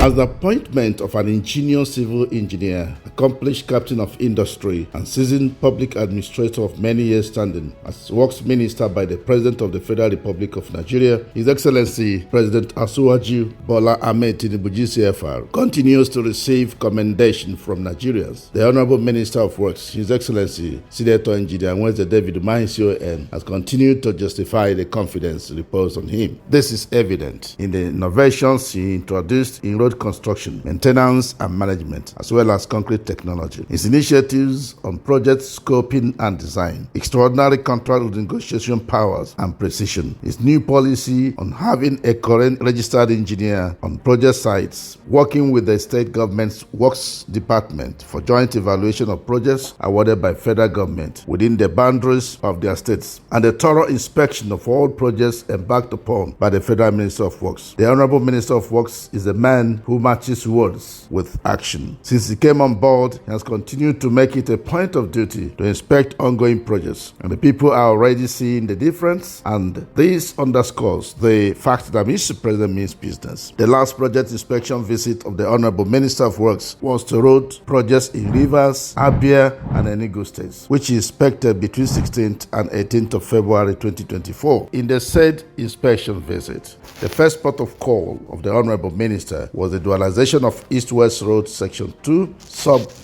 As the appointment of an ingenious civil engineer, accomplished captain of industry, and seasoned public administrator of many years standing as works minister by the President of the Federal Republic of Nigeria, His Excellency President Asuwaju Bola Ahmed Tinubu GCFR, continues to receive commendation from Nigerians. The Honorable Minister of Works, His Excellency Senator Engineer Wednesday David Umahi CON, has continued to justify the confidence reposed on him. This is evident in the innovations he introduced in road construction, maintenance and management, as well as concrete technology. His initiatives on project scoping and design, extraordinary contract negotiation powers and precision, his new policy on having a current registered engineer on project sites, working with the state government's works department for joint evaluation of projects awarded by federal government within the boundaries of their states, and a thorough inspection of all projects embarked upon by the Federal Minister of Works. The Honorable Minister of Works is a man who matches words with action. Since he came on board, he has continued to make it a point of duty to inspect ongoing projects, and the people are already seeing the difference, and this underscores the fact that Mr. President means business. The last project inspection visit of the Honorable Minister of Works was to road projects in Rivers, Abia, and Enugu states, which he inspected between 16th and 18th of February 2024. In the said inspection visit, the first port of call of the Honorable Minister was the dualization of East-West Road Section 2,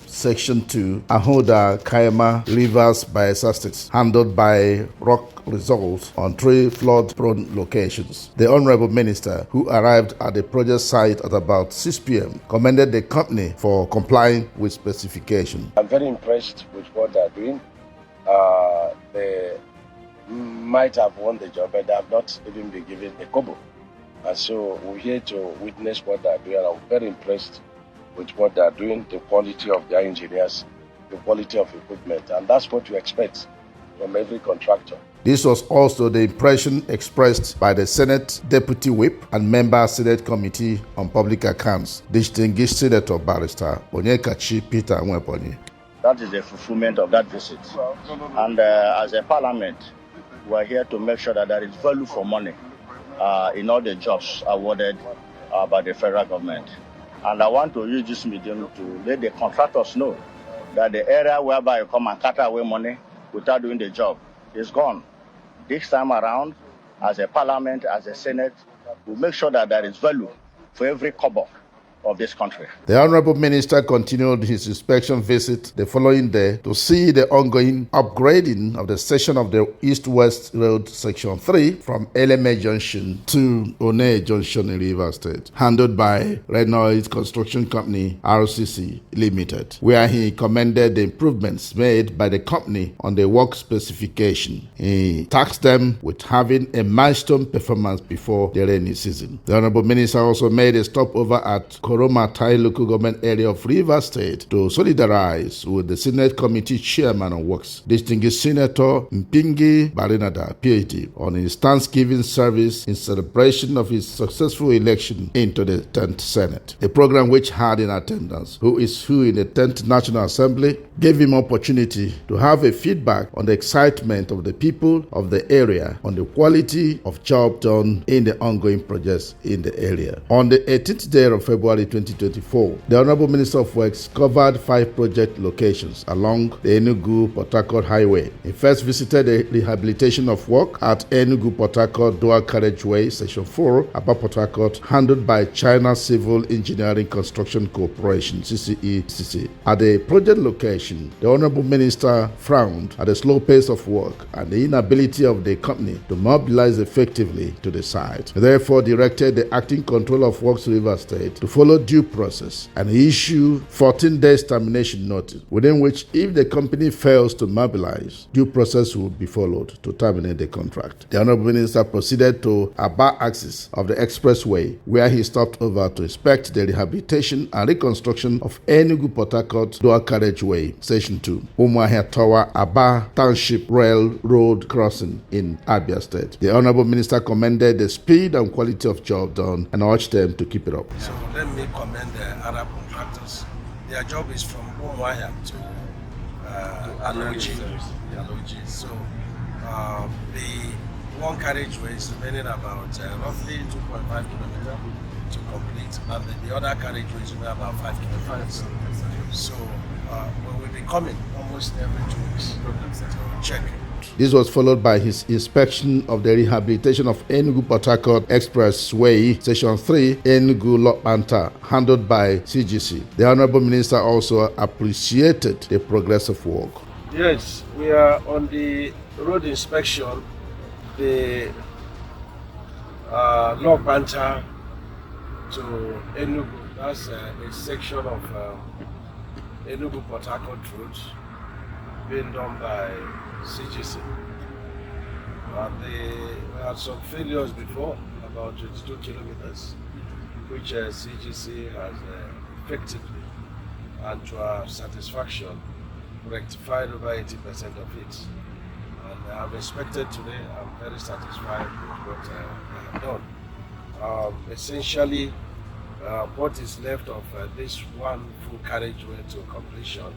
Section 2, Ahoda, Kaima, Rivers, Bayelsa States, handled by Rock Results on 3 flood-prone locations. The Honorable Minister, who arrived at the project site at about 6 p.m., commended the company for complying with specification. I'm very impressed with what they're doing. They might have won the job, but they have not even been given a kobo. And so we're here to witness what they're doing. I'm very impressed with what they're doing, the quality of their engineers, the quality of equipment, and that's what you expect from every contractor. This was also the impression expressed by the Senate Deputy Whip and Member Senate Committee on Public Accounts, Distinguished Senator Barrister Onyekachi Peter Nweponi. That is the fulfillment of that visit. And as a parliament, we are here to make sure that there is value for money in all the jobs awarded by the federal government. And I want to use this medium to let the contractors know that the area whereby you come and cut away money without doing the job is gone. This time around, as a parliament, as a senate, we make sure that there is value for every kobo of this country. The Honorable Minister continued his inspection visit the following day to see the ongoing upgrading of the section of the East-West Road Section 3 from Eleme Junction to One Junction in Rivers State, handled by Renault Construction Company RCC Limited, where he commended the improvements made by the company on the work specification. He tasked them with having a milestone performance before the rainy season. The Honorable Minister also made a stopover at Koromatai local government area of Rivers State to solidarize with the Senate Committee Chairman on Works, Distinguished Senator Mpingi Barinada, PhD, on his Thanksgiving service in celebration of his successful election into the 10th Senate. A program which had in attendance who is who in the 10th National Assembly gave him opportunity to have a feedback on the excitement of the people of the area on the quality of job done in the ongoing projects in the area. On the 18th day of February 2024, the Honorable Minister of Works covered 5 project locations along the Enugu-Port Harcourt Highway. He first visited the rehabilitation of work at Enugu-Port Harcourt Dual Carriageway, Section 4, Aba Port Harcourt, handled by China Civil Engineering Construction Corporation, CCECC. At the project location, the Honorable Minister frowned at the slow pace of work and the inability of the company to mobilize effectively to the site. He therefore directed the Acting Controller of Works Rivers State to follow due process and issue 14 days termination notice, within which if the company fails to mobilize, due process will be followed to terminate the contract. The Honorable Minister proceeded to Aba axis of the expressway, where he stopped over to inspect the rehabilitation and reconstruction of Enugu-Port Harcourt Dual Carriageway, Section 2, Umuahia Tower Aba Township Railroad crossing in Abia State. The Honorable Minister commended the speed and quality of job done and urged them to keep it up. So let me commend the Arab contractors. Their job is from Umuahia to Aloji. So the one carriageway is remaining about roughly 2.5 kilometers to complete, and the other carriageway is only about 5 kilometers. So we will be coming almost every 2 weeks to check. This was followed by his inspection of the rehabilitation of Enugu-Port Harcourt Expressway, Section 3, Enugu-Lokpanta, handled by CGC. The Honorable Minister also appreciated the progress of work. Yes, we are on the road inspection, the Lokpanta to Enugu. That's a section of Enugu-Port Harcourt road being done by CGC. They had some failures before, about 22 kilometers, which CGC has effectively and to our satisfaction rectified over 80% of it. And I've inspected today, I'm very satisfied with what they have done. Essentially, what is left of this one full carriageway to completion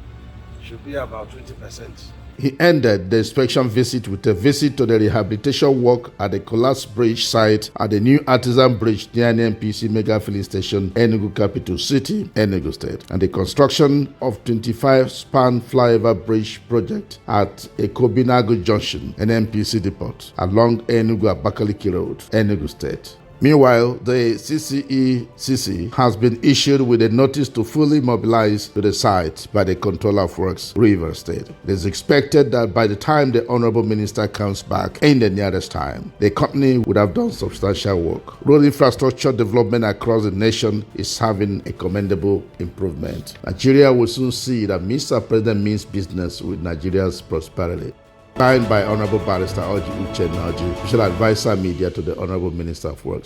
should be about 20%. He ended the inspection visit with a visit to the rehabilitation work at the collapsed bridge site at the new Artisan Bridge near NPC Mega Filling Station, Enugu Capital City, Enugu State, and the construction of 25-span flyover bridge project at Ekobinago Junction, NPC Depot, along Enugu-Abakaliki Road, Enugu State. Meanwhile, the CCECC has been issued with a notice to fully mobilize to the site by the Controller of Works, Rivers State. It is expected that by the time the Honorable Minister comes back in the nearest time, the company would have done substantial work. Road infrastructure development across the nation is having a commendable improvement. Nigeria will soon see that Mr. President means business with Nigeria's prosperity. Signed by Honorable Barrister Oji Uche Naji, Special Advisor Media to the Honorable Minister of Works.